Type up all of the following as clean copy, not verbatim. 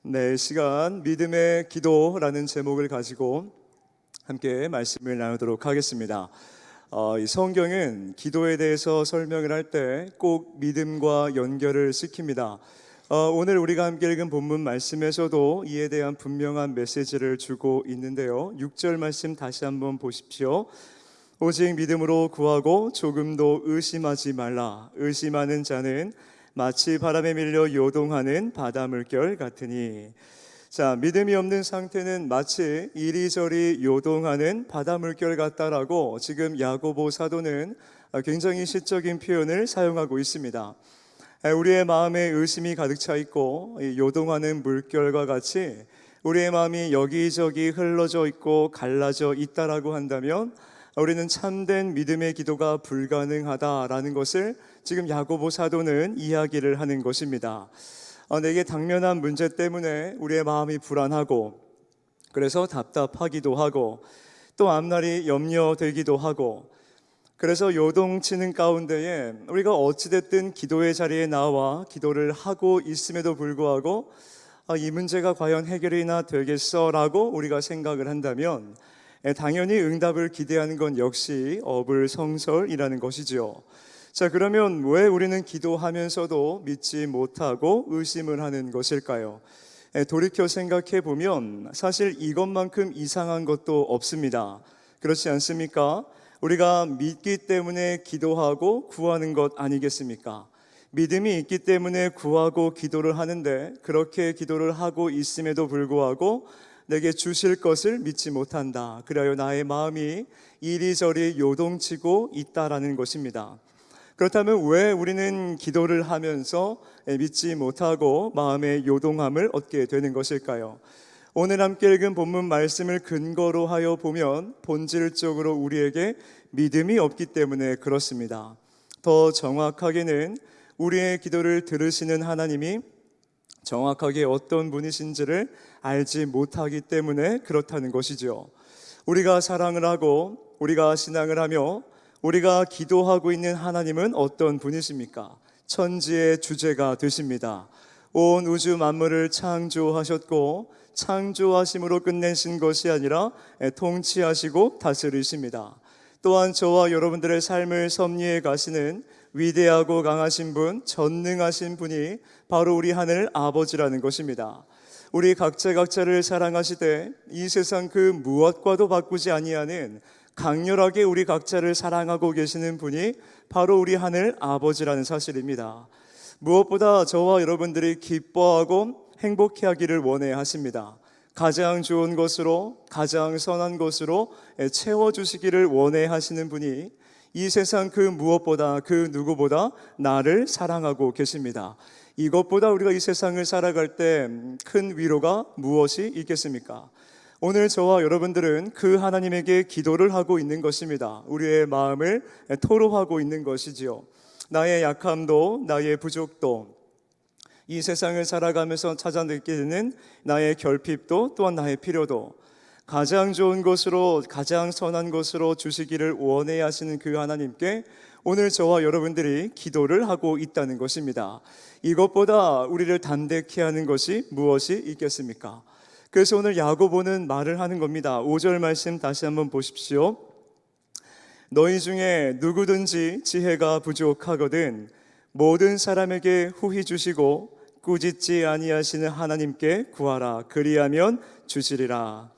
네, 시간 믿음의 기도라는 제목을 가지고 함께 말씀을 나누도록 하겠습니다. 이 성경은 기도에 대해서 설명을 할 때 꼭 믿음과 연결을 시킵니다. 오늘 우리가 함께 읽은 본문 말씀에서도 이에 대한 분명한 메시지를 주고 있는데요. 6절 말씀 다시 한번 보십시오. 오직 믿음으로 구하고 조금도 의심하지 말라. 의심하는 자는 마치 바람에 밀려 요동하는 바다 물결 같으니. 자, 믿음이 없는 상태는 마치 이리저리 요동하는 바다 물결 같다라고 지금 야고보 사도는 굉장히 시적인 표현을 사용하고 있습니다. 우리의 마음에 의심이 가득 차 있고 요동하는 물결과 같이 우리의 마음이 여기저기 흘러져 있고 갈라져 있다라고 한다면 우리는 참된 믿음의 기도가 불가능하다라는 것을 지금 야고보 사도는 이야기를 하는 것입니다. 내게 당면한 문제 때문에 우리의 마음이 불안하고 그래서 답답하기도 하고 또 앞날이 염려되기도 하고 그래서 요동치는 가운데에 우리가 어찌됐든 기도의 자리에 나와 기도를 하고 있음에도 불구하고 이 문제가 과연 해결이나 되겠어라고 우리가 생각을 한다면 당연히 응답을 기대하는 건 역시 어불성설이라는 것이죠. 자, 그러면 왜 우리는 기도하면서도 믿지 못하고 의심을 하는 것일까요? 돌이켜 생각해 보면 사실 이것만큼 이상한 것도 없습니다. 그렇지 않습니까? 우리가 믿기 때문에 기도하고 구하는 것 아니겠습니까? 믿음이 있기 때문에 구하고 기도를 하는데 그렇게 기도를 하고 있음에도 불구하고 내게 주실 것을 믿지 못한다. 그래야 나의 마음이 이리저리 요동치고 있다라는 것입니다. 그렇다면 왜 우리는 기도를 하면서 믿지 못하고 마음의 요동함을 얻게 되는 것일까요? 오늘 함께 읽은 본문 말씀을 근거로 하여 보면 본질적으로 우리에게 믿음이 없기 때문에 그렇습니다. 더 정확하게는 우리의 기도를 들으시는 하나님이 정확하게 어떤 분이신지를 알지 못하기 때문에 그렇다는 것이죠. 우리가 사랑을 하고 우리가 신앙을 하며 우리가 기도하고 있는 하나님은 어떤 분이십니까? 천지의 주제가 되십니다. 온 우주 만물을 창조하셨고 창조하심으로 끝내신 것이 아니라 통치하시고 다스리십니다. 또한 저와 여러분들의 삶을 섭리해 가시는 위대하고 강하신 분, 전능하신 분이 바로 우리 하늘 아버지라는 것입니다. 우리 각자를 사랑하시되 이 세상 그 무엇과도 바꾸지 아니하는 강렬하게 우리 각자를 사랑하고 계시는 분이 바로 우리 하늘 아버지라는 사실입니다. 무엇보다 저와 여러분들이 기뻐하고 행복해하기를 원해 하십니다. 가장 좋은 것으로 가장 선한 것으로 채워주시기를 원해 하시는 분이 이 세상 그 무엇보다 그 누구보다 나를 사랑하고 계십니다. 이것보다 우리가 이 세상을 살아갈 때 큰 위로가 무엇이 있겠습니까? 오늘 저와 여러분들은 그 하나님에게 기도를 하고 있는 것입니다. 우리의 마음을 토로하고 있는 것이지요. 나의 약함도 나의 부족도 이 세상을 살아가면서 찾아 느끼게 되는 나의 결핍도 또한 나의 필요도 가장 좋은 것으로 가장 선한 것으로 주시기를 원해 하시는 그 하나님께 오늘 저와 여러분들이 기도를 하고 있다는 것입니다. 이것보다 우리를 담대케 하는 것이 무엇이 있겠습니까? 그래서 오늘 야고보는 말을 하는 겁니다. 5절 말씀 다시 한번 보십시오. 너희 중에 누구든지 지혜가 부족하거든 모든 사람에게 후히 주시고 꾸짖지 아니하시는 하나님께 구하라. 그리하면 주시리라.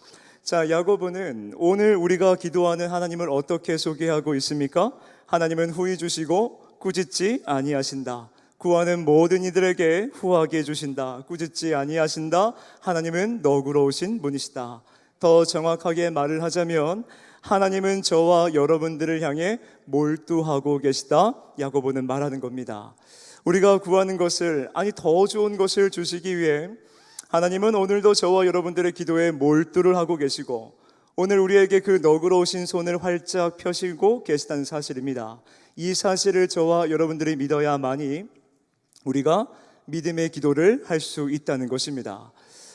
자, 야고보는 오늘 우리가 기도하는 하나님을 어떻게 소개하고 있습니까? 하나님은 후히 주시고 꾸짖지 아니하신다. 구하는 모든 이들에게 후하게 해주신다. 꾸짖지 아니하신다. 하나님은 너그러우신 분이시다. 더 정확하게 말을 하자면 하나님은 저와 여러분들을 향해 몰두하고 계시다. 야고보는 말하는 겁니다. 우리가 구하는 것을 더 좋은 것을 주시기 위해 하나님은 오늘도 저와 여러분들의 기도에 몰두를 하고 계시고 오늘 우리에게 그 너그러우신 손을 활짝 펴시고 계시다는 사실입니다. 이 사실을 저와 여러분들이 믿어야만이 우리가 믿음의 기도를 할 수 있다는 것입니다.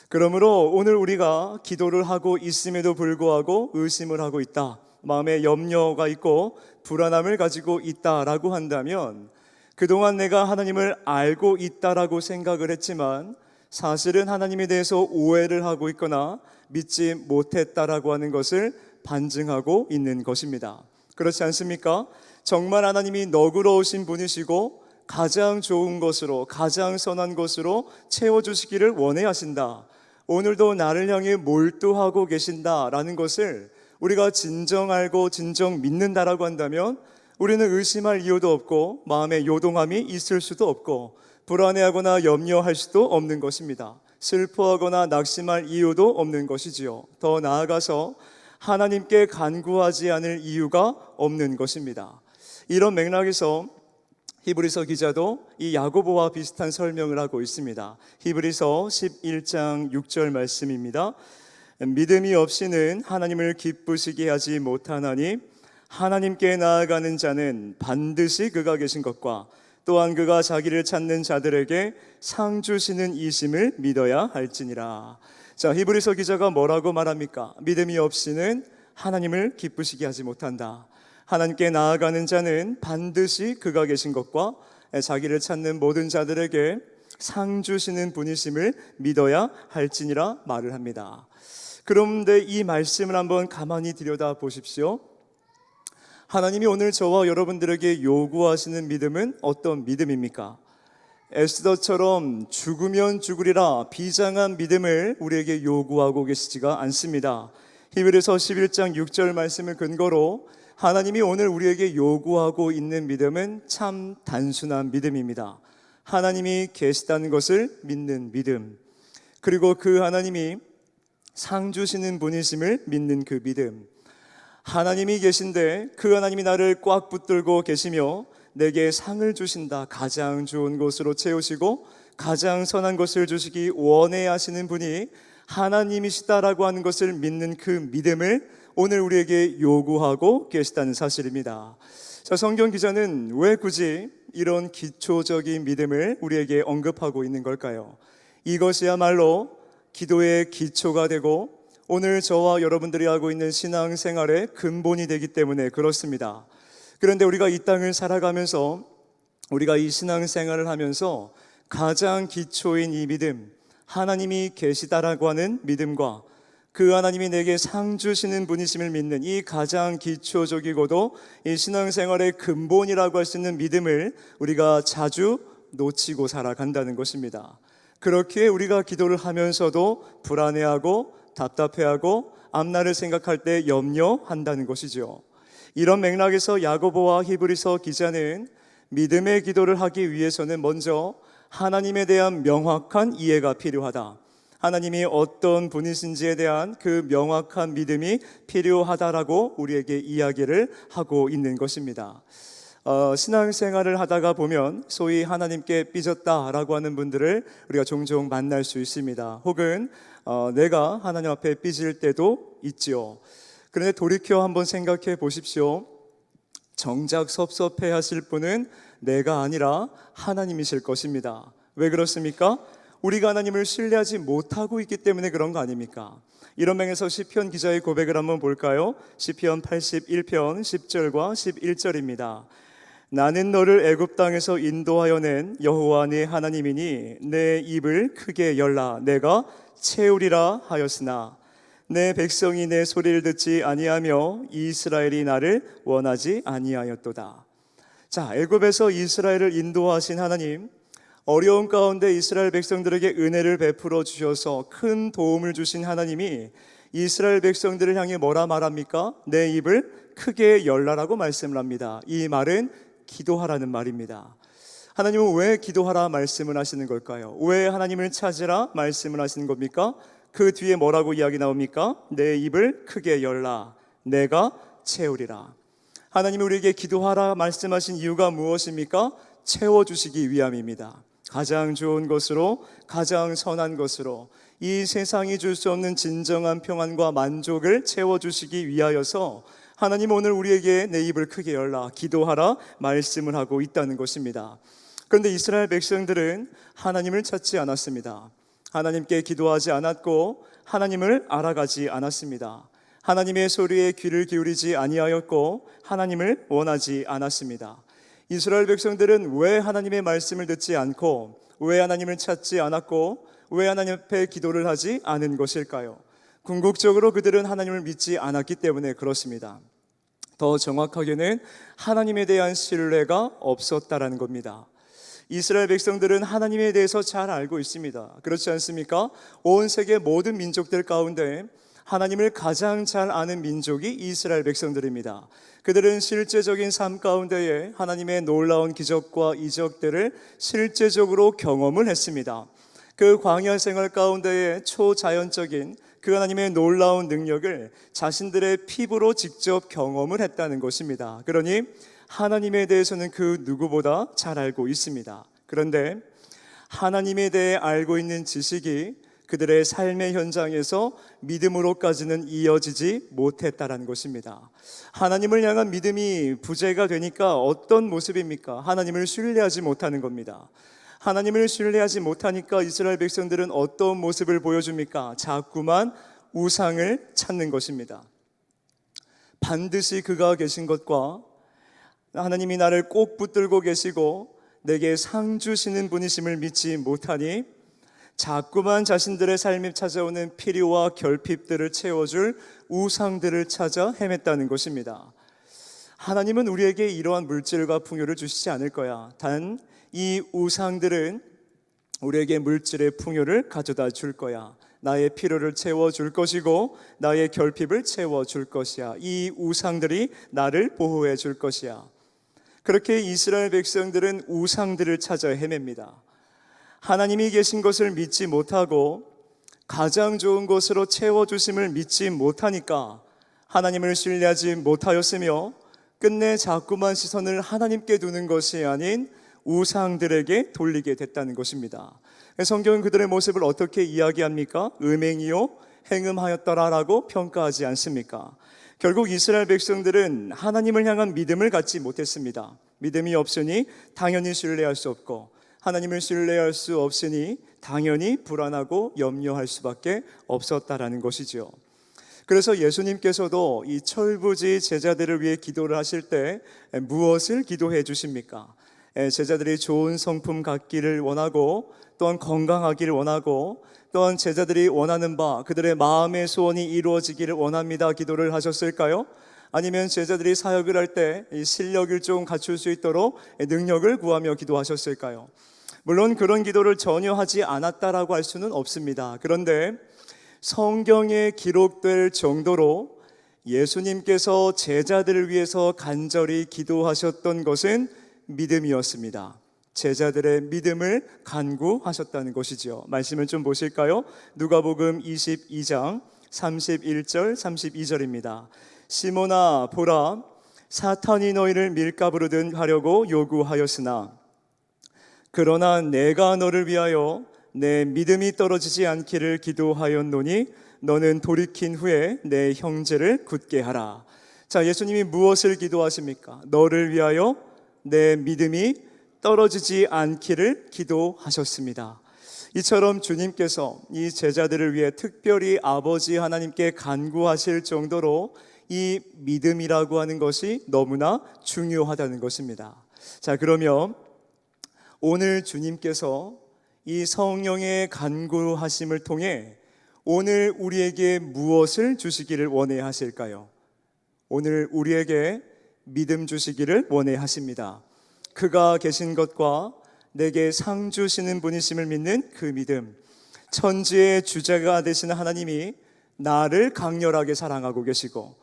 그러므로 오늘 우리가 기도를 하고 있음에도 불구하고 의심을 하고 있다, 마음에 염려가 있고 불안함을 가지고 있다라고 한다면 그동안 내가 하나님을 알고 있다라고 생각을 했지만 사실은 하나님에 대해서 오해를 하고 있거나 믿지 못했다라고 하는 것을 반증하고 있는 것입니다. 그렇지 않습니까? 정말 하나님이 너그러우신 분이시고 가장 좋은 것으로, 가장 선한 것으로 채워주시기를 원해 하신다. 오늘도 나를 향해 몰두하고 계신다라는 것을 우리가 진정 알고 진정 믿는다라고 한다면 우리는 의심할 이유도 없고 마음에 요동함이 있을 수도 없고 불안해하거나 염려할 수도 없는 것입니다. 슬퍼하거나 낙심할 이유도 없는 것이지요. 더 나아가서 하나님께 간구하지 않을 이유가 없는 것입니다. 이런 맥락에서 히브리서 기자도 이 야고보와 비슷한 설명을 하고 있습니다. 히브리서 11장 6절 말씀입니다. 믿음이 없이는 하나님을 기쁘시게 하지 못하나니 하나님께 나아가는 자는 반드시 그가 계신 것과 또한 그가 자기를 찾는 자들에게 상 주시는 이심을 믿어야 할지니라. 자, 히브리서 기자가 뭐라고 말합니까? 믿음이 없이는 하나님을 기쁘시게 하지 못한다. 하나님께 나아가는 자는 반드시 그가 계신 것과 자기를 찾는 모든 자들에게 상 주시는 분이심을 믿어야 할지니라 말을 합니다. 그런데 이 말씀을 한번 가만히 들여다 보십시오. 하나님이 오늘 저와 여러분들에게 요구하시는 믿음은 어떤 믿음입니까? 에스더처럼 죽으면 죽으리라 비장한 믿음을 우리에게 요구하고 계시지가 않습니다. 히브리서 11장 6절 말씀을 근거로 하나님이 오늘 우리에게 요구하고 있는 믿음은 참 단순한 믿음입니다. 하나님이 계시다는 것을 믿는 믿음, 그리고 그 하나님이 상 주시는 분이심을 믿는 그 믿음. 하나님이 계신데 그 하나님이 나를 꽉 붙들고 계시며 내게 상을 주신다. 가장 좋은 것으로 채우시고 가장 선한 것을 주시기 원해 하시는 분이 하나님이시다라고 하는 것을 믿는 그 믿음을 오늘 우리에게 요구하고 계시다는 사실입니다. 자, 성경 기자는 왜 굳이 이런 기초적인 믿음을 우리에게 언급하고 있는 걸까요? 이것이야말로 기도의 기초가 되고 오늘 저와 여러분들이 하고 있는 신앙생활의 근본이 되기 때문에 그렇습니다. 그런데 우리가 이 땅을 살아가면서, 우리가 이 신앙생활을 하면서 가장 기초인 이 믿음, 하나님이 계시다라고 하는 믿음과 그 하나님이 내게 상 주시는 분이심을 믿는 이 가장 기초적이고도 이 신앙생활의 근본이라고 할 수 있는 믿음을 우리가 자주 놓치고 살아간다는 것입니다. 그렇게 우리가 기도를 하면서도 불안해하고 답답해하고 앞날을 생각할 때 염려한다는 것이죠. 이런 맥락에서 야고보와 히브리서 기자는 믿음의 기도를 하기 위해서는 먼저 하나님에 대한 명확한 이해가 필요하다. 하나님이 어떤 분이신지에 대한 그 명확한 믿음이 필요하다라고 우리에게 이야기를 하고 있는 것입니다. 신앙생활을 하다가 보면 소위 하나님께 삐졌다라고 하는 분들을 우리가 종종 만날 수 있습니다. 혹은 내가 하나님 앞에 삐질 때도 있지요. 그런데 돌이켜 한번 생각해 보십시오. 정작 섭섭해 하실 분은 내가 아니라 하나님이실 것입니다. 왜 그렇습니까? 우리가 하나님을 신뢰하지 못하고 있기 때문에 그런 거 아닙니까? 이런 면에서 시편 기자의 고백을 한번 볼까요? 시편 81편 10절과 11절입니다. 나는 너를 애굽 땅에서 인도하여 낸 여호와 네 하나님이니 내 입을 크게 열라 내가 채우리라 하였으나 내 백성이 내 소리를 듣지 아니하며 이스라엘이 나를 원하지 아니하였도다. 자, 애굽에서 이스라엘을 인도하신 하나님, 어려운 가운데 이스라엘 백성들에게 은혜를 베풀어 주셔서 큰 도움을 주신 하나님이 이스라엘 백성들을 향해 뭐라 말합니까? 내 입을 크게 열라라고 말씀을 합니다. 이 말은 기도하라는 말입니다. 하나님은 왜 기도하라 말씀을 하시는 걸까요? 왜 하나님을 찾으라 말씀을 하시는 겁니까? 그 뒤에 뭐라고 이야기 나옵니까? 내 입을 크게 열라 내가 채우리라. 하나님이 우리에게 기도하라 말씀하신 이유가 무엇입니까? 채워주시기 위함입니다. 가장 좋은 것으로, 가장 선한 것으로 이 세상이 줄 수 없는 진정한 평안과 만족을 채워주시기 위하여서 하나님은 오늘 우리에게 내 입을 크게 열라 기도하라 말씀을 하고 있다는 것입니다. 그런데 이스라엘 백성들은 하나님을 찾지 않았습니다. 하나님께 기도하지 않았고 하나님을 알아가지 않았습니다. 하나님의 소리에 귀를 기울이지 아니하였고 하나님을 원하지 않았습니다. 이스라엘 백성들은 왜 하나님의 말씀을 듣지 않고 왜 하나님을 찾지 않았고 왜 하나님 앞에 기도를 하지 않은 것일까요? 궁극적으로 그들은 하나님을 믿지 않았기 때문에 그렇습니다. 더 정확하게는 하나님에 대한 신뢰가 없었다라는 겁니다. 이스라엘 백성들은 하나님에 대해서 잘 알고 있습니다. 그렇지 않습니까? 온 세계 모든 민족들 가운데 하나님을 가장 잘 아는 민족이 이스라엘 백성들입니다. 그들은 실제적인 삶 가운데에 하나님의 놀라운 기적과 이적들을 실제적으로 경험을 했습니다. 그 광야 생활 가운데에 초자연적인 그 하나님의 놀라운 능력을 자신들의 피부로 직접 경험을 했다는 것입니다. 그러니 하나님에 대해서는 그 누구보다 잘 알고 있습니다. 그런데 하나님에 대해 알고 있는 지식이 그들의 삶의 현장에서 믿음으로까지는 이어지지 못했다라는 것입니다. 하나님을 향한 믿음이 부재가 되니까 어떤 모습입니까? 하나님을 신뢰하지 못하는 겁니다. 하나님을 신뢰하지 못하니까 이스라엘 백성들은 어떤 모습을 보여줍니까? 자꾸만 우상을 찾는 것입니다. 반드시 그가 계신 것과 하나님이 나를 꼭 붙들고 계시고 내게 상 주시는 분이심을 믿지 못하니 자꾸만 자신들의 삶에 찾아오는 필요와 결핍들을 채워줄 우상들을 찾아 헤맸다는 것입니다. 하나님은 우리에게 이러한 물질과 풍요를 주시지 않을 거야. 단 이 우상들은 우리에게 물질의 풍요를 가져다 줄 거야. 나의 필요를 채워줄 것이고 나의 결핍을 채워줄 것이야. 이 우상들이 나를 보호해 줄 것이야. 그렇게 이스라엘 백성들은 우상들을 찾아 헤맵니다. 하나님이 계신 것을 믿지 못하고 가장 좋은 것으로 채워주심을 믿지 못하니까 하나님을 신뢰하지 못하였으며 끝내 자꾸만 시선을 하나님께 두는 것이 아닌 우상들에게 돌리게 됐다는 것입니다. 성경은 그들의 모습을 어떻게 이야기합니까? 음행이요 행음하였더라라고 평가하지 않습니까? 결국 이스라엘 백성들은 하나님을 향한 믿음을 갖지 못했습니다. 믿음이 없으니 당연히 신뢰할 수 없고 하나님을 신뢰할 수 없으니 당연히 불안하고 염려할 수밖에 없었다라는 것이죠. 그래서 예수님께서도 이 철부지 제자들을 위해 기도를 하실 때 무엇을 기도해 주십니까? 제자들이 좋은 성품 갖기를 원하고 또한 건강하기를 원하고 또한 제자들이 원하는 바 그들의 마음의 소원이 이루어지기를 원합니다 기도를 하셨을까요? 아니면 제자들이 사역을 할 때 실력을 좀 갖출 수 있도록 능력을 구하며 기도하셨을까요? 물론 그런 기도를 전혀 하지 않았다라고 할 수는 없습니다. 그런데 성경에 기록될 정도로 예수님께서 제자들을 위해서 간절히 기도하셨던 것은 믿음이었습니다. 제자들의 믿음을 간구하셨다는 것이죠. 말씀을 좀 보실까요? 누가복음 22장 31절 32절입니다. 시몬아 보라 사탄이 너희를 밀가부로 하려고 요구하였으나 그러나 내가 너를 위하여 내 믿음이 떨어지지 않기를 기도하였노니 너는 돌이킨 후에 내 형제를 굳게 하라. 자, 예수님이 무엇을 기도하십니까? 너를 위하여 내 믿음이 떨어지지 않기를 기도하셨습니다. 이처럼 주님께서 이 제자들을 위해 특별히 아버지 하나님께 간구하실 정도로 이 믿음이라고 하는 것이 너무나 중요하다는 것입니다. 자, 그러면 오늘 주님께서 이 성령의 간구하심을 통해 오늘 우리에게 무엇을 주시기를 원해 하실까요? 오늘 우리에게 믿음 주시기를 원해 하십니다. 그가 계신 것과 내게 상 주시는 분이심을 믿는 그 믿음, 천지의 주제가 되시는 하나님이 나를 강렬하게 사랑하고 계시고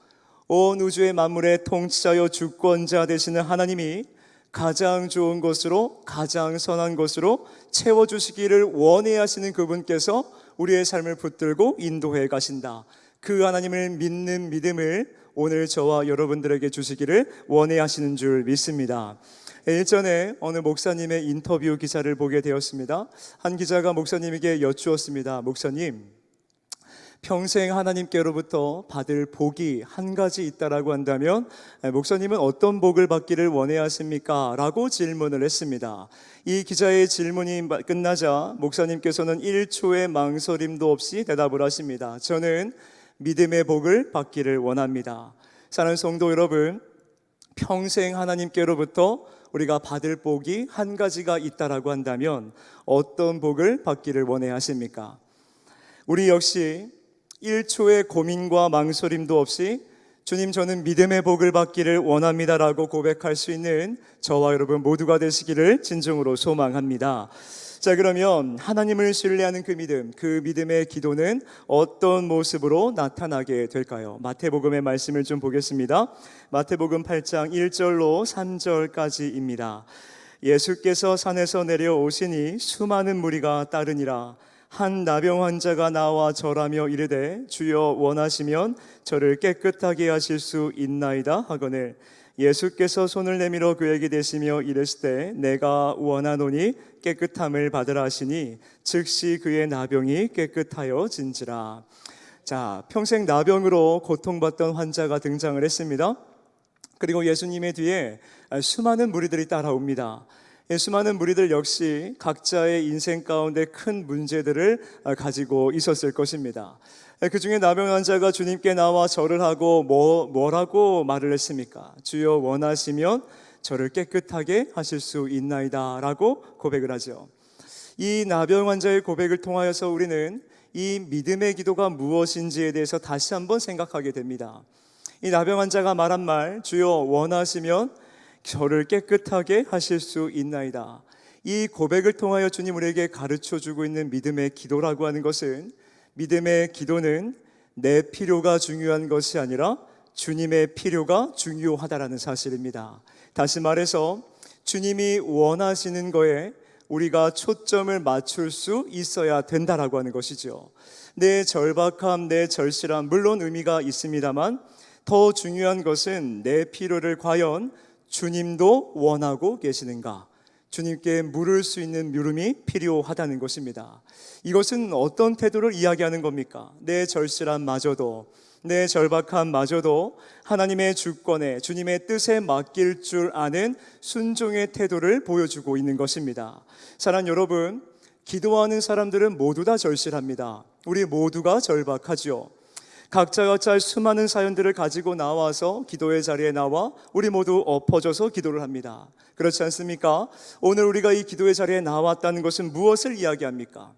온 우주의 만물의 통치자여 주권자 되시는 하나님이 가장 좋은 것으로 가장 선한 것으로 채워주시기를 원해 하시는 그분께서 우리의 삶을 붙들고 인도해 가신다. 그 하나님을 믿는 믿음을 오늘 저와 여러분들에게 주시기를 원해 하시는 줄 믿습니다. 일전에 어느 목사님의 인터뷰 기사를 보게 되었습니다. 한 기자가 목사님에게 여쭈었습니다. 목사님, 평생 하나님께로부터 받을 복이 한 가지 있다라고 한다면 목사님은 어떤 복을 받기를 원해 하십니까? 라고 질문을 했습니다. 이 기자의 질문이 끝나자 목사님께서는 1초의 망설임도 없이 대답을 하십니다. 저는 믿음의 복을 받기를 원합니다. 사랑하는 성도 여러분, 평생 하나님께로부터 우리가 받을 복이 한 가지가 있다라고 한다면 어떤 복을 받기를 원해 하십니까? 우리 역시 1초의 고민과 망설임도 없이 주님, 저는 믿음의 복을 받기를 원합니다라고 고백할 수 있는 저와 여러분 모두가 되시기를 진정으로 소망합니다. 자, 그러면 하나님을 신뢰하는 그 믿음의 기도는 어떤 모습으로 나타나게 될까요? 마태복음의 말씀을 좀 보겠습니다. 마태복음 8장 1절로 3절까지입니다. 예수께서 산에서 내려오시니 수많은 무리가 따르니라. 한 나병 환자가 나와 절하며 이르되 주여 원하시면 저를 깨끗하게 하실 수 있나이다 하거늘 예수께서 손을 내밀어 그에게 대시며 이르시되 내가 원하노니 깨끗함을 받으라 하시니 즉시 그의 나병이 깨끗하여 진지라. 자, 평생 나병으로 고통받던 환자가 등장을 했습니다. 그리고 예수님의 뒤에 수많은 무리들이 따라옵니다. 수많은 무리들 역시 각자의 인생 가운데 큰 문제들을 가지고 있었을 것입니다. 그 중에 나병 환자가 주님께 나와 절을 하고 뭐라고 말을 했습니까? 주여 원하시면 저를 깨끗하게 하실 수 있나이다 라고 고백을 하죠. 이 나병 환자의 고백을 통하여서 우리는 이 믿음의 기도가 무엇인지에 대해서 다시 한번 생각하게 됩니다. 이 나병 환자가 말한 말, 주여 원하시면 저를 깨끗하게 하실 수 있나이다. 이 고백을 통하여 주님 우리에게 가르쳐주고 있는 믿음의 기도라고 하는 것은, 믿음의 기도는 내 필요가 중요한 것이 아니라 주님의 필요가 중요하다라는 사실입니다. 다시 말해서 주님이 원하시는 거에 우리가 초점을 맞출 수 있어야 된다라고 하는 것이죠. 내 절박함, 내 절실함 물론 의미가 있습니다만 더 중요한 것은 내 필요를 과연 주님도 원하고 계시는가, 주님께 물을 수 있는 물음이 필요하다는 것입니다. 이것은 어떤 태도를 이야기하는 겁니까? 내 절실함마저도, 내 절박함마저도 하나님의 주권에, 주님의 뜻에 맡길 줄 아는 순종의 태도를 보여주고 있는 것입니다. 사랑하는 여러분, 기도하는 사람들은 모두 다 절실합니다. 우리 모두가 절박하죠. 각자의 수많은 사연들을 가지고 나와서 기도의 자리에 나와 우리 모두 엎어져서 기도를 합니다. 그렇지 않습니까? 오늘 우리가 이 기도의 자리에 나왔다는 것은 무엇을 이야기합니까?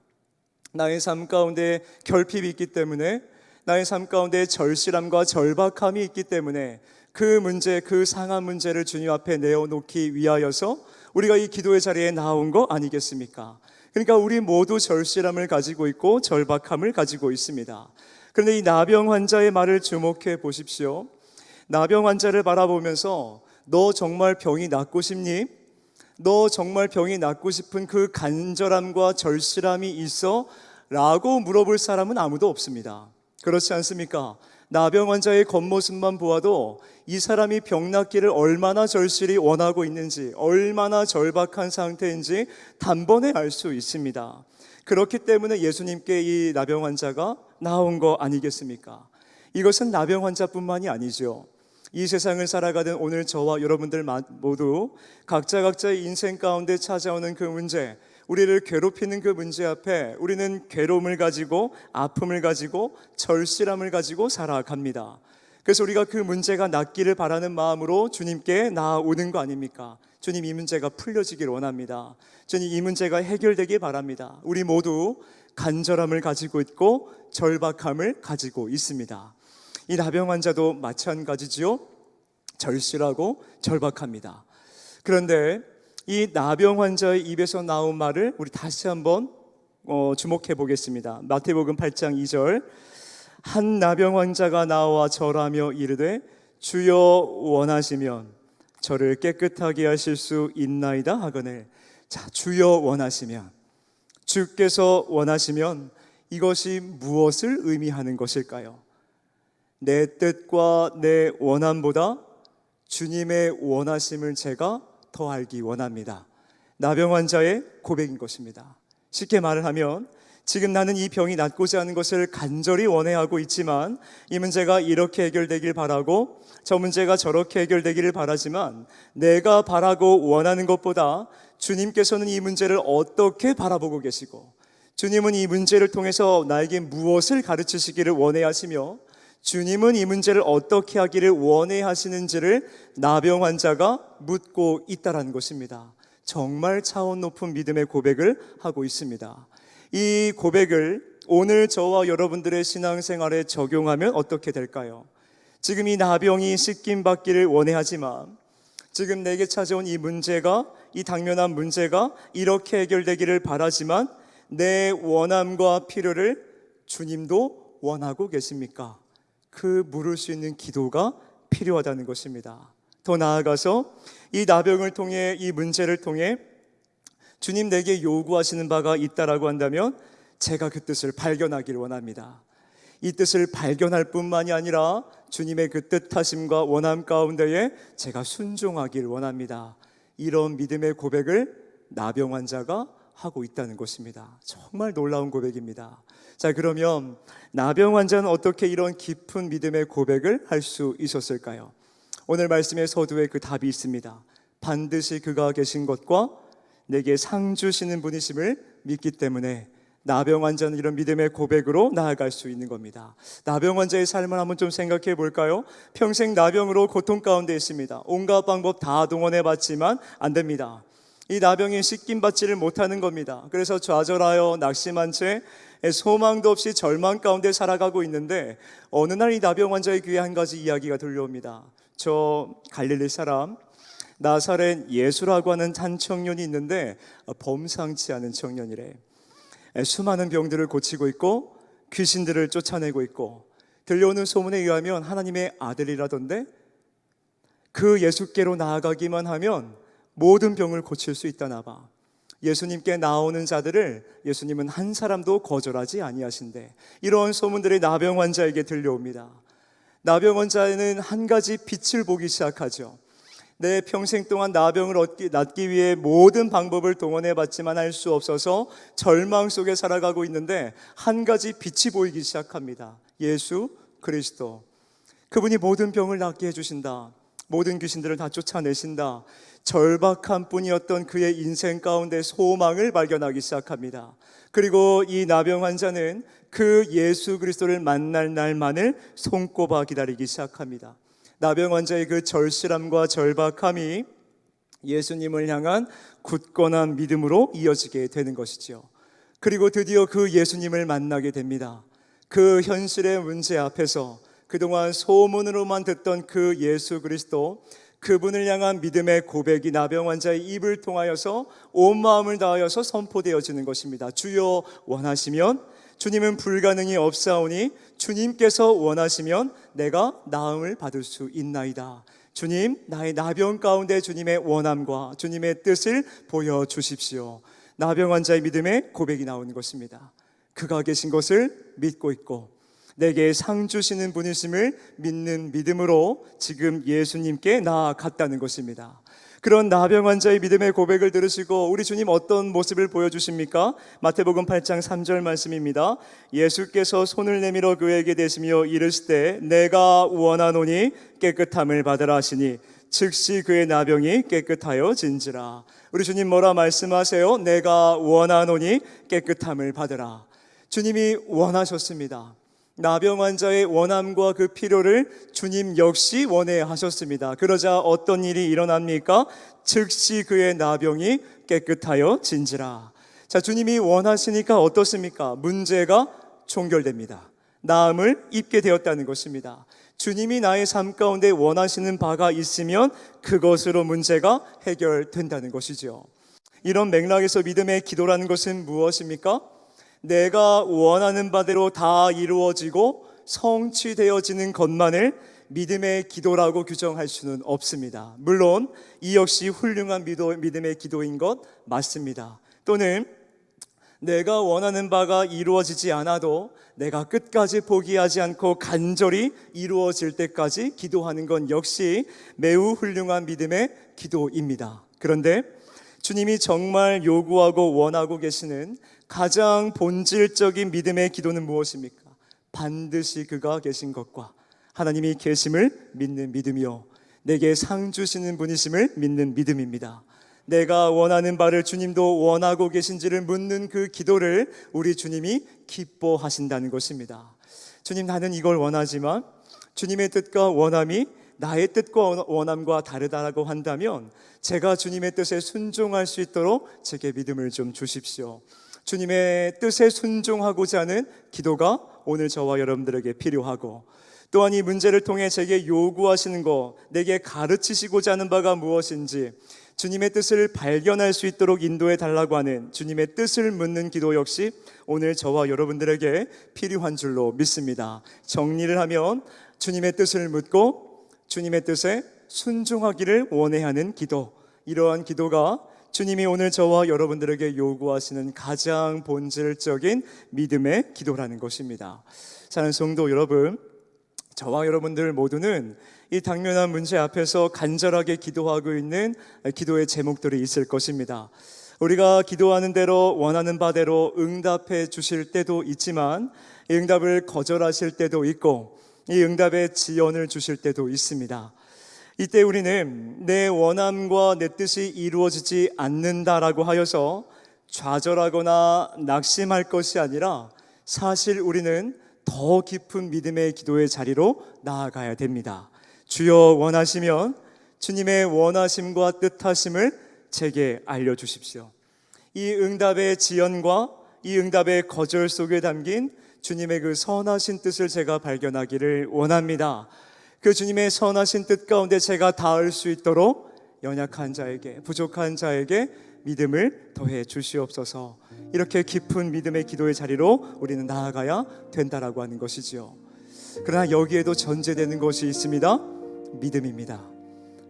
나의 삶 가운데 결핍이 있기 때문에, 나의 삶 가운데 절실함과 절박함이 있기 때문에 그 문제, 그 상한 문제를 주님 앞에 내어놓기 위하여서 우리가 이 기도의 자리에 나온 거 아니겠습니까? 그러니까 우리 모두 절실함을 가지고 있고 절박함을 가지고 있습니다. 그런데 이 나병 환자의 말을 주목해 보십시오. 나병 환자를 바라보면서 너 정말 병이 낫고 싶니? 너 정말 병이 낫고 싶은 그 간절함과 절실함이 있어? 라고 물어볼 사람은 아무도 없습니다. 그렇지 않습니까? 나병 환자의 겉모습만 보아도 이 사람이 병 낫기를 얼마나 절실히 원하고 있는지, 얼마나 절박한 상태인지 단번에 알 수 있습니다. 그렇기 때문에 예수님께 이 나병 환자가 나온 거 아니겠습니까? 이것은 나병 환자뿐만이 아니죠. 이 세상을 살아가는 오늘 저와 여러분들 모두 각자의 인생 가운데 찾아오는 그 문제, 우리를 괴롭히는 그 문제 앞에 우리는 괴로움을 가지고, 아픔을 가지고, 절실함을 가지고 살아갑니다. 그래서 우리가 그 문제가 낫기를 바라는 마음으로 주님께 나아오는 거 아닙니까? 주님, 이 문제가 풀려지길 원합니다. 주님, 이 문제가 해결되길 바랍니다. 우리 모두 간절함을 가지고 있고 절박함을 가지고 있습니다. 이 나병 환자도 마찬가지지요. 절실하고 절박합니다. 그런데 이 나병 환자의 입에서 나온 말을 우리 다시 한번 주목해 보겠습니다. 마태복음 8장 2절, 한 나병 환자가 나와 절하며 이르되 주여 원하시면 저를 깨끗하게 하실 수 있나이다 하거늘. 자, 주여 원하시면, 주께서 원하시면 이것이 무엇을 의미하는 것일까요? 내 뜻과 내 원함보다 주님의 원하심을 제가 더 알기 원합니다. 나병 환자의 고백인 것입니다. 쉽게 말을 하면 지금 나는 이 병이 낫고자 하는 것을 간절히 원해하고 있지만 이 문제가 이렇게 해결되길 바라고 저 문제가 저렇게 해결되기를 바라지만 내가 바라고 원하는 것보다 주님께서는 이 문제를 어떻게 바라보고 계시고 주님은 이 문제를 통해서 나에게 무엇을 가르치시기를 원해 하시며 주님은 이 문제를 어떻게 하기를 원해 하시는지를 나병 환자가 묻고 있다는 것입니다. 정말 차원 높은 믿음의 고백을 하고 있습니다. 이 고백을 오늘 저와 여러분들의 신앙생활에 적용하면 어떻게 될까요? 지금 이 나병이 씻김 받기를 원해 하지만 지금 내게 찾아온 이 문제가, 이 당면한 문제가 이렇게 해결되기를 바라지만 내 원함과 필요를 주님도 원하고 계십니까? 그 물을 수 있는 기도가 필요하다는 것입니다. 더 나아가서 이 나병을 통해, 이 문제를 통해 주님 내게 요구하시는 바가 있다라고 한다면 제가 그 뜻을 발견하기를 원합니다. 이 뜻을 발견할 뿐만이 아니라 주님의 그 뜻하심과 원함 가운데에 제가 순종하기를 원합니다. 이런 믿음의 고백을 나병 환자가 하고 있다는 것입니다. 정말 놀라운 고백입니다. 자, 그러면 나병 환자는 어떻게 이런 깊은 믿음의 고백을 할 수 있었을까요? 오늘 말씀의 서두에 그 답이 있습니다. 반드시 그가 계신 것과 내게 상 주시는 분이심을 믿기 때문에 나병 환자는 이런 믿음의 고백으로 나아갈 수 있는 겁니다. 나병 환자의 삶을 한번 좀 생각해 볼까요? 평생 나병으로 고통 가운데 있습니다. 온갖 방법 다 동원해 봤지만 안 됩니다. 이 나병이 씻김 받지를 못하는 겁니다. 그래서 좌절하여 낙심한 채 소망도 없이 절망 가운데 살아가고 있는데 어느 날 이 나병 환자의 귀에 한 가지 이야기가 들려옵니다. 저 갈릴리 사람 나사렛 예수라고 하는 한 청년이 있는데 범상치 않은 청년이래. 수많은 병들을 고치고 있고 귀신들을 쫓아내고 있고 들려오는 소문에 의하면 하나님의 아들이라던데 그 예수께로 나아가기만 하면 모든 병을 고칠 수 있다나 봐. 예수님께 나오는 자들을 예수님은 한 사람도 거절하지 아니하신대. 이런 소문들이 나병 환자에게 들려옵니다. 나병 환자는 한 가지 빛을 보기 시작하죠. 내 평생 동안 나병을 낫기 위해 모든 방법을 동원해 봤지만 할 수 없어서 절망 속에 살아가고 있는데 한 가지 빛이 보이기 시작합니다. 예수 그리스도. 그분이 모든 병을 낫게 해주신다. 모든 귀신들을 다 쫓아내신다. 절박한 뿐이었던 그의 인생 가운데 소망을 발견하기 시작합니다. 그리고 이 나병 환자는 그 예수 그리스도를 만날 날만을 손꼽아 기다리기 시작합니다. 나병 환자의 그 절실함과 절박함이 예수님을 향한 굳건한 믿음으로 이어지게 되는 것이죠. 그리고 드디어 그 예수님을 만나게 됩니다. 그 현실의 문제 앞에서 그동안 소문으로만 듣던 그 예수 그리스도, 그분을 향한 믿음의 고백이 나병 환자의 입을 통하여서 온 마음을 다하여서 선포되어지는 것입니다. 주여 원하시면, 주님은 불가능이 없사오니 주님께서 원하시면 내가 나음을 받을 수 있나이다. 주님, 나의 나병 가운데 주님의 원함과 주님의 뜻을 보여주십시오. 나병 환자의 믿음의 고백이 나오는 것입니다. 그가 계신 것을 믿고 있고 내게 상 주시는 분이심을 믿는 믿음으로 지금 예수님께 나아갔다는 것입니다. 그런 나병 환자의 믿음의 고백을 들으시고 우리 주님 어떤 모습을 보여주십니까? 마태복음 8장 3절 말씀입니다. 예수께서 손을 내밀어 그에게 대시며 이르시되 내가 원하노니 깨끗함을 받으라 하시니 즉시 그의 나병이 깨끗하여 진지라. 우리 주님 뭐라 말씀하세요? 내가 원하노니 깨끗함을 받으라. 주님이 원하셨습니다. 나병 환자의 원함과 그 필요를 주님 역시 원해 하셨습니다. 그러자 어떤 일이 일어납니까? 즉시 그의 나병이 깨끗하여 진지라. 자, 주님이 원하시니까 어떻습니까? 문제가 종결됩니다. 나음을 입게 되었다는 것입니다. 주님이 나의 삶 가운데 원하시는 바가 있으면 그것으로 문제가 해결된다는 것이죠. 이런 맥락에서 믿음의 기도라는 것은 무엇입니까? 내가 원하는 바대로 다 이루어지고 성취되어지는 것만을 믿음의 기도라고 규정할 수는 없습니다. 물론 이 역시 훌륭한 믿음의 기도인 것 맞습니다. 또는 내가 원하는 바가 이루어지지 않아도 내가 끝까지 포기하지 않고 간절히 이루어질 때까지 기도하는 건 역시 매우 훌륭한 믿음의 기도입니다. 그런데 주님이 정말 요구하고 원하고 계시는 가장 본질적인 믿음의 기도는 무엇입니까? 반드시 그가 계신 것과 하나님이 계심을 믿는 믿음이요, 내게 상 주시는 분이심을 믿는 믿음입니다. 내가 원하는 바를 주님도 원하고 계신지를 묻는 그 기도를 우리 주님이 기뻐하신다는 것입니다. 주님, 나는 이걸 원하지만 주님의 뜻과 원함이 나의 뜻과 원함과 다르다라고 한다면 제가 주님의 뜻에 순종할 수 있도록 제게 믿음을 좀 주십시오. 주님의 뜻에 순종하고자 하는 기도가 오늘 저와 여러분들에게 필요하고, 또한 이 문제를 통해 제게 요구하시는 것, 내게 가르치시고자 하는 바가 무엇인지 주님의 뜻을 발견할 수 있도록 인도해 달라고 하는 주님의 뜻을 묻는 기도 역시 오늘 저와 여러분들에게 필요한 줄로 믿습니다. 정리를 하면 주님의 뜻을 묻고 주님의 뜻에 순종하기를 원해하는 기도, 이러한 기도가 주님이 오늘 저와 여러분들에게 요구하시는 가장 본질적인 믿음의 기도라는 것입니다. 사랑하는 성도 여러분, 저와 여러분들 모두는 이 당면한 문제 앞에서 간절하게 기도하고 있는 기도의 제목들이 있을 것입니다. 우리가 기도하는 대로 원하는 바대로 응답해 주실 때도 있지만 이 응답을 거절하실 때도 있고 이 응답에 지연을 주실 때도 있습니다. 이때 우리는 내 원함과 내 뜻이 이루어지지 않는다라고 하여서 좌절하거나 낙심할 것이 아니라 사실 우리는 더 깊은 믿음의 기도의 자리로 나아가야 됩니다. 주여 원하시면 주님의 원하심과 뜻하심을 제게 알려주십시오. 이 응답의 지연과 이 응답의 거절 속에 담긴 주님의 그 선하신 뜻을 제가 발견하기를 원합니다. 그 주님의 선하신 뜻 가운데 제가 닿을 수 있도록 연약한 자에게, 부족한 자에게 믿음을 더해 주시옵소서. 이렇게 깊은 믿음의 기도의 자리로 우리는 나아가야 된다라고 하는 것이지요. 그러나 여기에도 전제되는 것이 있습니다. 믿음입니다.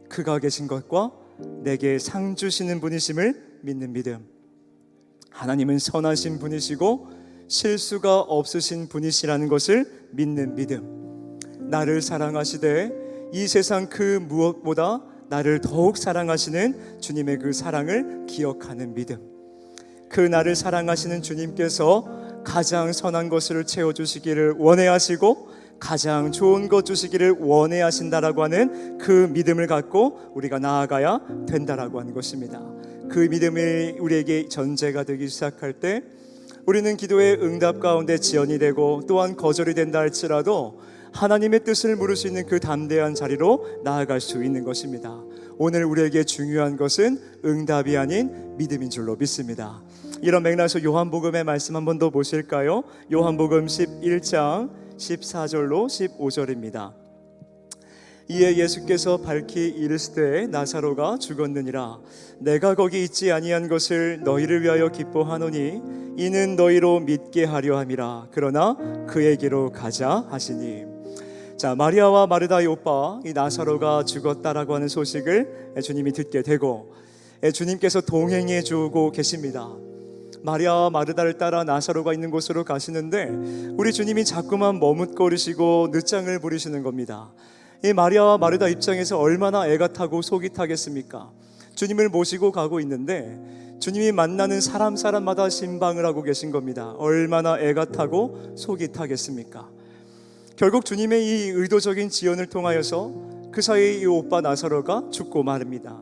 그가 계신 것과 내게 상 주시는 분이심을 믿는 믿음. 하나님은 선하신 분이시고 실수가 없으신 분이시라는 것을 믿는 믿음. 나를 사랑하시되 이 세상 그 무엇보다 나를 더욱 사랑하시는 주님의 그 사랑을 기억하는 믿음. 그 나를 사랑하시는 주님께서 가장 선한 것을 채워주시기를 원해하시고 가장 좋은 것 주시기를 원해하신다라고 하는 그 믿음을 갖고 우리가 나아가야 된다라고 하는 것입니다. 그 믿음이 우리에게 전제가 되기 시작할 때 우리는 기도의 응답 가운데 지연이 되고 또한 거절이 된다 할지라도 하나님의 뜻을 물을 수 있는 그 담대한 자리로 나아갈 수 있는 것입니다. 오늘 우리에게 중요한 것은 응답이 아닌 믿음인 줄로 믿습니다. 이런 맥락에서 요한복음의 말씀 한 번 더 보실까요? 요한복음 11장 14절로 15절입니다. 이에 예수께서 밝히 이르시되 나사로가 죽었느니라. 내가 거기 있지 아니한 것을 너희를 위하여 기뻐하노니 이는 너희로 믿게 하려 함이라. 그러나 그에게로 가자 하시니. 자, 마리아와 마르다의 오빠 이 나사로가 죽었다라고 하는 소식을 주님이 듣게 되고 주님께서 동행해 주고 계십니다. 마리아와 마르다를 따라 나사로가 있는 곳으로 가시는데 우리 주님이 자꾸만 머뭇거리시고 늦장을 부리시는 겁니다. 이 마리아와 마르다 입장에서 얼마나 애가 타고 속이 타겠습니까? 주님을 모시고 가고 있는데 주님이 만나는 사람마다 신방을 하고 계신 겁니다. 얼마나 애가 타고 속이 타겠습니까? 결국 주님의 이 의도적인 지연을 통하여서 그 사이 이 오빠 나사로가 죽고 마릅니다.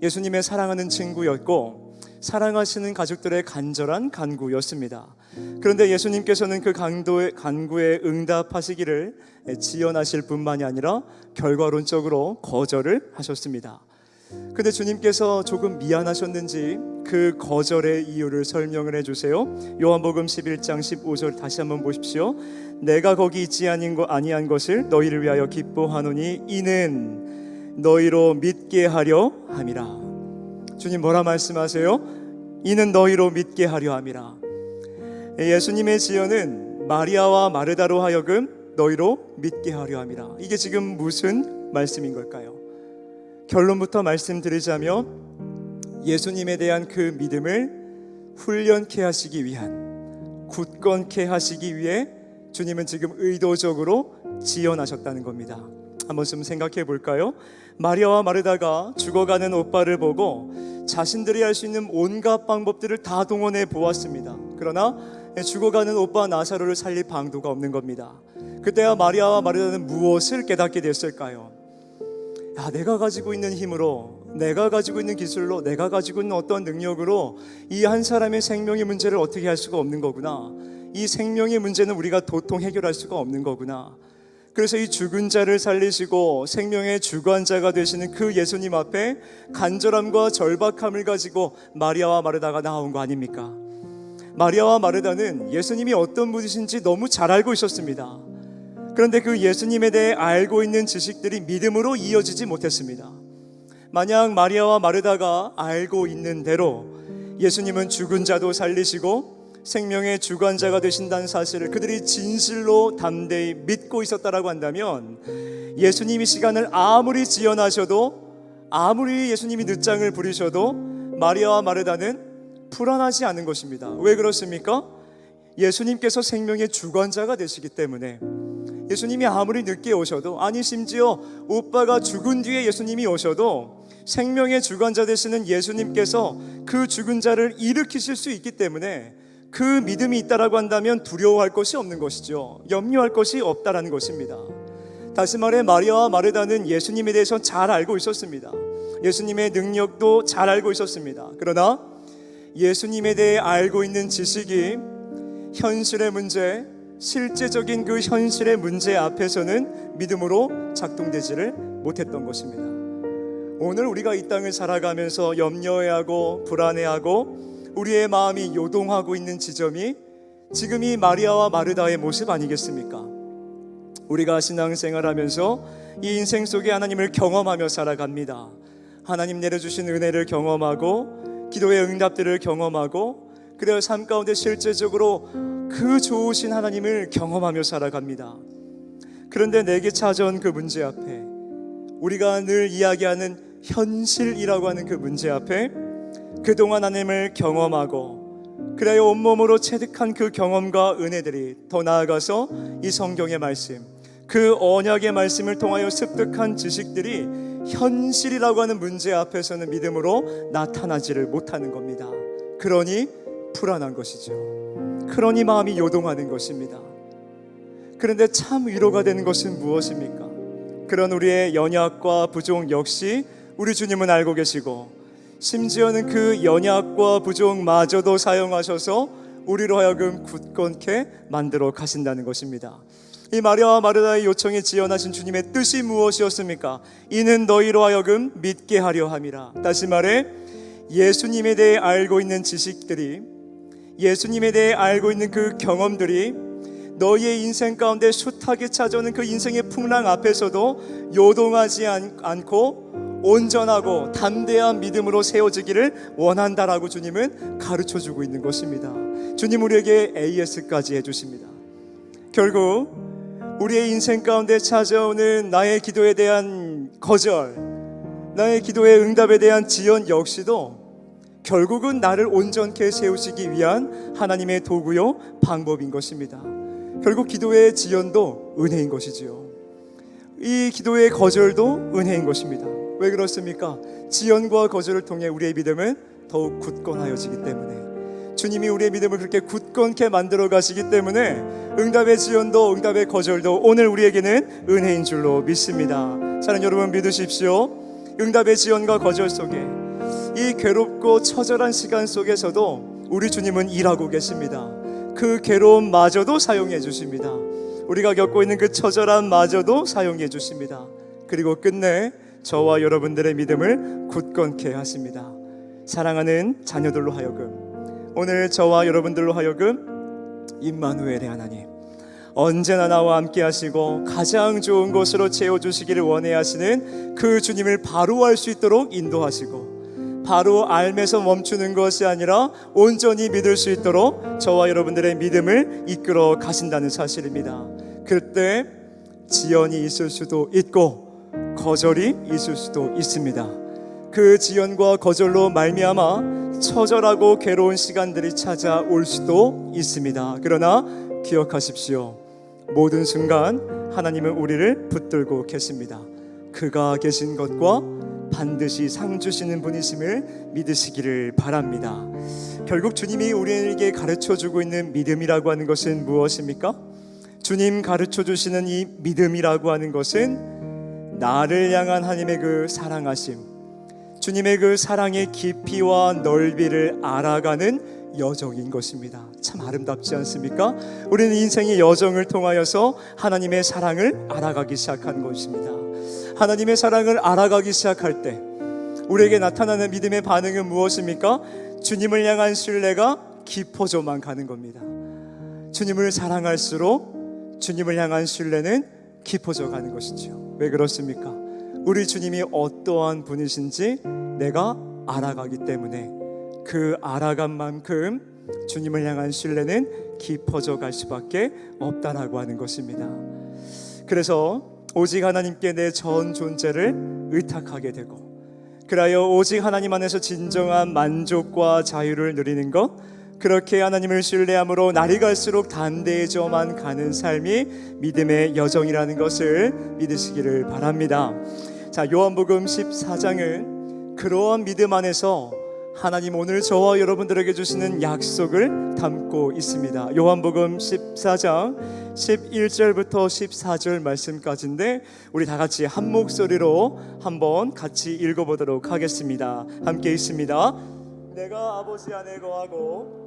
예수님의 사랑하는 친구였고 사랑하시는 가족들의 간절한 간구였습니다. 그런데 예수님께서는 그 간구에 응답하시기를 지연하실 뿐만이 아니라 결과론적으로 거절을 하셨습니다. 근데 주님께서 조금 미안하셨는지 그 거절의 이유를 설명을 해주세요. 요한복음 11장 15절 다시 한번 보십시오. 내가 거기 있지 아니한 것을 너희를 위하여 기뻐하노니 이는 너희로 믿게 하려 함이라. 주님 뭐라 말씀하세요? 이는 너희로 믿게 하려 함이라. 예수님의 지연은 마리아와 마르다로 하여금 너희로 믿게 하려 함이라. 이게 지금 무슨 말씀인 걸까요? 결론부터 말씀드리자면 예수님에 대한 그 믿음을 훈련케 하시기 위한, 굳건케 하시기 위해 주님은 지금 의도적으로 지연하셨다는 겁니다. 한번 좀 생각해 볼까요? 마리아와 마르다가 죽어가는 오빠를 보고 자신들이 할 수 있는 온갖 방법들을 다 동원해 보았습니다. 그러나 죽어가는 오빠 나사로를 살릴 방도가 없는 겁니다. 그때야 마리아와 마르다는 무엇을 깨닫게 됐을까요? 내가 가지고 있는 힘으로, 내가 가지고 있는 기술로, 내가 가지고 있는 어떤 능력으로 이 한 사람의 생명의 문제를 어떻게 할 수가 없는 거구나. 이 생명의 문제는 우리가 도통 해결할 수가 없는 거구나. 그래서 이 죽은 자를 살리시고 생명의 주관자가 되시는 그 예수님 앞에 간절함과 절박함을 가지고 마리아와 마르다가 나온 거 아닙니까? 마리아와 마르다는 예수님이 어떤 분이신지 너무 잘 알고 있었습니다. 그런데 그 예수님에 대해 알고 있는 지식들이 믿음으로 이어지지 못했습니다. 만약 마리아와 마르다가 알고 있는 대로 예수님은 죽은 자도 살리시고 생명의 주관자가 되신다는 사실을 그들이 진실로 담대히 믿고 있었다라고 한다면 예수님이 시간을 아무리 지연하셔도, 아무리 예수님이 늦장을 부리셔도 마리아와 마르다는 불안하지 않은 것입니다. 왜 그렇습니까? 예수님께서 생명의 주관자가 되시기 때문에. 예수님이 아무리 늦게 오셔도, 아니 심지어 오빠가 죽은 뒤에 예수님이 오셔도 생명의 주관자 되시는 예수님께서 그 죽은 자를 일으키실 수 있기 때문에 그 믿음이 있다라고 한다면 두려워할 것이 없는 것이죠. 염려할 것이 없다라는 것입니다. 다시 말해 마리아와 마르다는 예수님에 대해서 잘 알고 있었습니다. 예수님의 능력도 잘 알고 있었습니다. 그러나 예수님에 대해 알고 있는 지식이 현실의 문제, 실제적인 그 현실의 문제 앞에서는 믿음으로 작동되지를 못했던 것입니다. 오늘 우리가 이 땅을 살아가면서 염려해하고 불안해하고 우리의 마음이 요동하고 있는 지점이 지금 이 마리아와 마르다의 모습 아니겠습니까? 우리가 신앙생활하면서 이 인생 속에 하나님을 경험하며 살아갑니다. 하나님 내려주신 은혜를 경험하고 기도의 응답들을 경험하고, 그래야 삶 가운데 실제적으로 그 좋으신 하나님을 경험하며 살아갑니다. 그런데 내게 찾아온 그 문제 앞에, 우리가 늘 이야기하는 현실이라고 하는 그 문제 앞에 그동안 하나님을 경험하고 그래야 온몸으로 체득한 그 경험과 은혜들이, 더 나아가서 이 성경의 말씀, 그 언약의 말씀을 통하여 습득한 지식들이 현실이라고 하는 문제 앞에서는 믿음으로 나타나지를 못하는 겁니다. 그러니 불안한 것이죠. 그러니 마음이 요동하는 것입니다. 그런데 참 위로가 되는 것은 무엇입니까? 그런 우리의 연약과 부족 역시 우리 주님은 알고 계시고, 심지어는 그 연약과 부족마저도 사용하셔서 우리로 하여금 굳건케 만들어 가신다는 것입니다. 이 마리아와 마르다의 요청에 지연하신 주님의 뜻이 무엇이었습니까? 이는 너희로 하여금 믿게 하려 함이라. 다시 말해 예수님에 대해 알고 있는 지식들이, 예수님에 대해 알고 있는 그 경험들이 너희의 인생 가운데 숱하게 찾아오는 그 인생의 풍랑 앞에서도 요동하지 않고 온전하고 담대한 믿음으로 세워지기를 원한다라고 주님은 가르쳐주고 있는 것입니다. 주님 우리에게 AS까지 해주십니다. 결국 우리의 인생 가운데 찾아오는 나의 기도에 대한 거절, 나의 기도의 응답에 대한 지연 역시도 결국은 나를 온전케 세우시기 위한 하나님의 도구요 방법인 것입니다. 결국 기도의 지연도 은혜인 것이지요. 이 기도의 거절도 은혜인 것입니다. 왜 그렇습니까? 지연과 거절을 통해 우리의 믿음은 더욱 굳건하여지기 때문에, 주님이 우리의 믿음을 그렇게 굳건케 만들어 가시기 때문에 응답의 지연도 응답의 거절도 오늘 우리에게는 은혜인 줄로 믿습니다. 사랑하는 여러분, 믿으십시오. 응답의 지연과 거절 속에, 이 괴롭고 처절한 시간 속에서도 우리 주님은 일하고 계십니다. 그 괴로움마저도 사용해 주십니다. 우리가 겪고 있는 그 처절함마저도 사용해 주십니다. 그리고 끝내 저와 여러분들의 믿음을 굳건케 하십니다. 사랑하는 자녀들로 하여금, 오늘 저와 여러분들로 하여금 임마누엘의 하나님, 언제나 나와 함께 하시고 가장 좋은 곳으로 채워주시기를 원해 하시는 그 주님을 바로 알 수 있도록 인도하시고, 바로 알면서 멈추는 것이 아니라 온전히 믿을 수 있도록 저와 여러분들의 믿음을 이끌어 가신다는 사실입니다. 그때 지연이 있을 수도 있고 거절이 있을 수도 있습니다. 그 지연과 거절로 말미암아 처절하고 괴로운 시간들이 찾아올 수도 있습니다. 그러나 기억하십시오. 모든 순간 하나님은 우리를 붙들고 계십니다. 그가 계신 것과 반드시 상 주시는 분이심을 믿으시기를 바랍니다. 결국 주님이 우리에게 가르쳐주고 있는 믿음이라고 하는 것은 무엇입니까? 주님 가르쳐주시는 이 믿음이라고 하는 것은 나를 향한 하나님의 그 사랑하심, 주님의 그 사랑의 깊이와 넓이를 알아가는 여정인 것입니다. 참 아름답지 않습니까? 우리는 인생의 여정을 통하여서 하나님의 사랑을 알아가기 시작한 것입니다. 하나님의 사랑을 알아가기 시작할 때 우리에게 나타나는 믿음의 반응은 무엇입니까? 주님을 향한 신뢰가 깊어져만 가는 겁니다. 주님을 사랑할수록 주님을 향한 신뢰는 깊어져 가는 것이죠. 왜 그렇습니까? 우리 주님이 어떠한 분이신지 내가 알아가기 때문에 그 알아간 만큼 주님을 향한 신뢰는 깊어져 갈 수밖에 없다라고 하는 것입니다. 그래서 오직 하나님께 내 전 존재를 의탁하게 되고, 그리하여 오직 하나님 안에서 진정한 만족과 자유를 누리는 것, 그렇게 하나님을 신뢰함으로 날이 갈수록 담대해져만 가는 삶이 믿음의 여정이라는 것을 믿으시기를 바랍니다. 자, 요한복음 14장은 그러한 믿음 안에서 하나님 오늘 저와 여러분들에게 주시는 약속을 담고 있습니다. 요한복음 14장 11절부터 14절 말씀까지인데 우리 다 같이 한 목소리로 한번 같이 읽어보도록 하겠습니다. 함께 있습니다. 내가 아버지 안에 거하고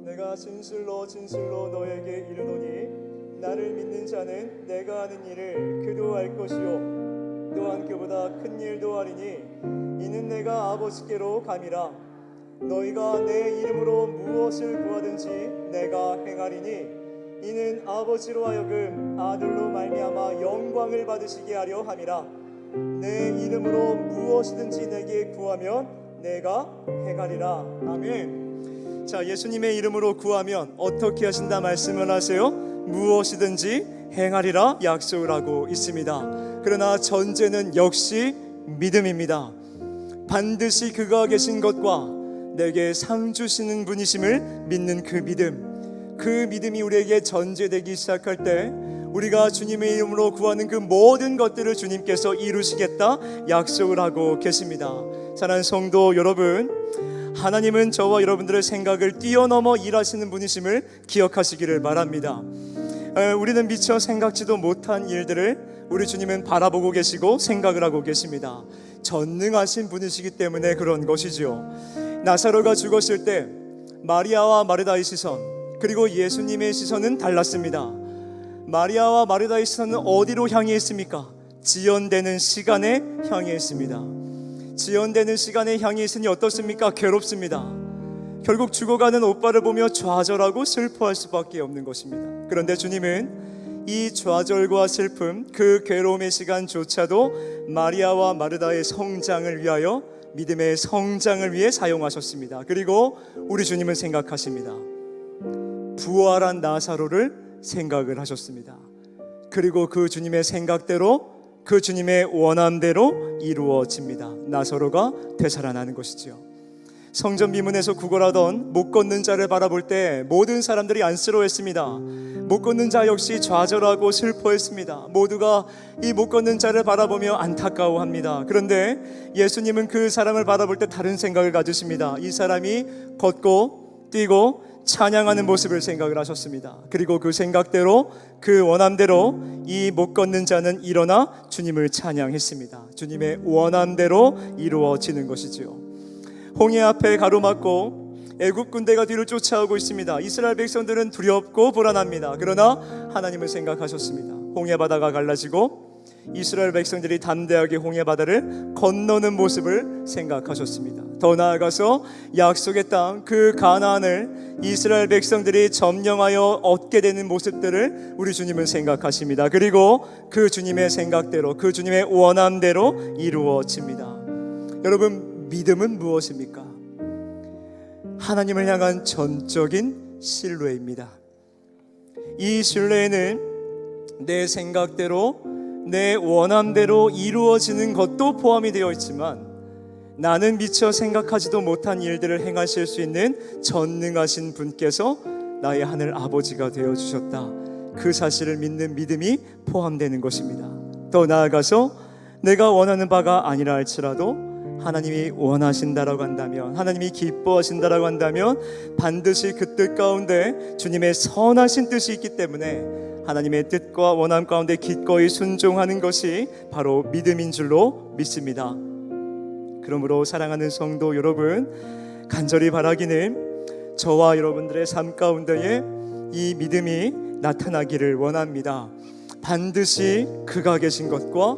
내가 진실로 진실로 너에게 이르노니 나를 믿는 자는 내가 하는 일을 그도 할 것이요 또한 그보다 큰 일도 하리니 이는 내가 아버지께로 감이라. 너희가 내 이름으로 무엇을 구하든지 내가 행하리니 이는 아버지로 하여금 아들로 말미암아 영광을 받으시게 하려 함이라. 내 이름으로 무엇이든지 내게 구하면 내가 행하리라. 아멘. 자, 예수님의 이름으로 구하면 어떻게 하신다 말씀을 하세요? 무엇이든지 행하리라 약속을 하고 있습니다. 그러나 전제는 역시 믿음입니다. 반드시 그가 계신 것과 내게 상 주시는 분이심을 믿는 그 믿음, 그 믿음이 우리에게 전제되기 시작할 때 우리가 주님의 이름으로 구하는 그 모든 것들을 주님께서 이루시겠다 약속을 하고 계십니다. 사랑하는 성도 여러분, 하나님은 저와 여러분들의 생각을 뛰어넘어 일하시는 분이심을 기억하시기를 바랍니다. 우리는 미처 생각지도 못한 일들을 우리 주님은 바라보고 계시고 생각을 하고 계십니다. 전능하신 분이시기 때문에 그런 것이죠. 나사로가 죽었을 때 마리아와 마르다의 시선, 그리고 예수님의 시선은 달랐습니다. 마리아와 마르다의 시선은 어디로 향해 있습니까? 지연되는 시간에 향해 있습니다. 지연되는 시간에 향해 있으니 어떻습니까? 괴롭습니다. 결국 죽어가는 오빠를 보며 좌절하고 슬퍼할 수밖에 없는 것입니다. 그런데 주님은 이 좌절과 슬픔, 그 괴로움의 시간조차도 마리아와 마르다의 성장을 위하여, 믿음의 성장을 위해 사용하셨습니다. 그리고 우리 주님은 생각하십니다. 부활한 나사로를 생각을 하셨습니다. 그리고 그 주님의 생각대로, 그 주님의 원함대로 이루어집니다. 나사로가 되살아나는 것이지요. 성전 비문에서 구걸하던 못 걷는 자를 바라볼 때 모든 사람들이 안쓰러워했습니다. 못 걷는 자 역시 좌절하고 슬퍼했습니다. 모두가 이 못 걷는 자를 바라보며 안타까워합니다. 그런데 예수님은 그 사람을 바라볼 때 다른 생각을 가지십니다. 이 사람이 걷고 뛰고 찬양하는 모습을 생각을 하셨습니다. 그리고 그 생각대로, 그 원함대로 이 못 걷는 자는 일어나 주님을 찬양했습니다. 주님의 원함대로 이루어지는 것이지요. 홍해 앞에 가로막고 애굽 군대가 뒤를 쫓아오고 있습니다. 이스라엘 백성들은 두렵고 불안합니다. 그러나 하나님을 생각하셨습니다. 홍해 바다가 갈라지고 이스라엘 백성들이 담대하게 홍해 바다를 건너는 모습을 생각하셨습니다. 더 나아가서 약속의 땅, 그 가나안을 이스라엘 백성들이 점령하여 얻게 되는 모습들을 우리 주님은 생각하십니다. 그리고 그 주님의 생각대로, 그 주님의 원함대로 이루어집니다. 여러분, 믿음은 무엇입니까? 하나님을 향한 전적인 신뢰입니다. 이 신뢰에는 내 생각대로, 내 원함대로 이루어지는 것도 포함이 되어 있지만 나는 미처 생각하지도 못한 일들을 행하실 수 있는 전능하신 분께서 나의 하늘 아버지가 되어주셨다, 그 사실을 믿는 믿음이 포함되는 것입니다. 더 나아가서 내가 원하는 바가 아니라 할지라도 하나님이 원하신다라고 한다면, 하나님이 기뻐하신다라고 한다면 반드시 그 뜻 가운데 주님의 선하신 뜻이 있기 때문에 하나님의 뜻과 원함 가운데 기꺼이 순종하는 것이 바로 믿음인 줄로 믿습니다. 그러므로 사랑하는 성도 여러분, 간절히 바라기는 저와 여러분들의 삶 가운데에 이 믿음이 나타나기를 원합니다. 반드시 그가 계신 것과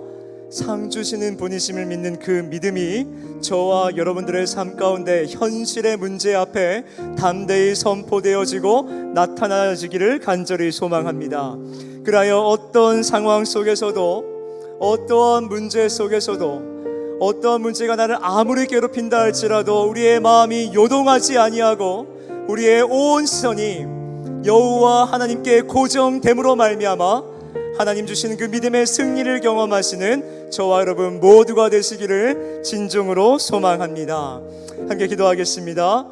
상 주시는 분이심을 믿는 그 믿음이 저와 여러분들의 삶 가운데 현실의 문제 앞에 담대히 선포되어지고 나타나지기를 간절히 소망합니다. 그리하여 어떤 상황 속에서도, 어떠한 문제 속에서도, 어떠한 문제가 나를 아무리 괴롭힌다 할지라도 우리의 마음이 요동하지 아니하고 우리의 온 시선이 여호와 하나님께 고정됨으로 말미암아 하나님 주시는 그 믿음의 승리를 경험하시는 저와 여러분 모두가 되시기를 진정으로 소망합니다. 함께 기도하겠습니다.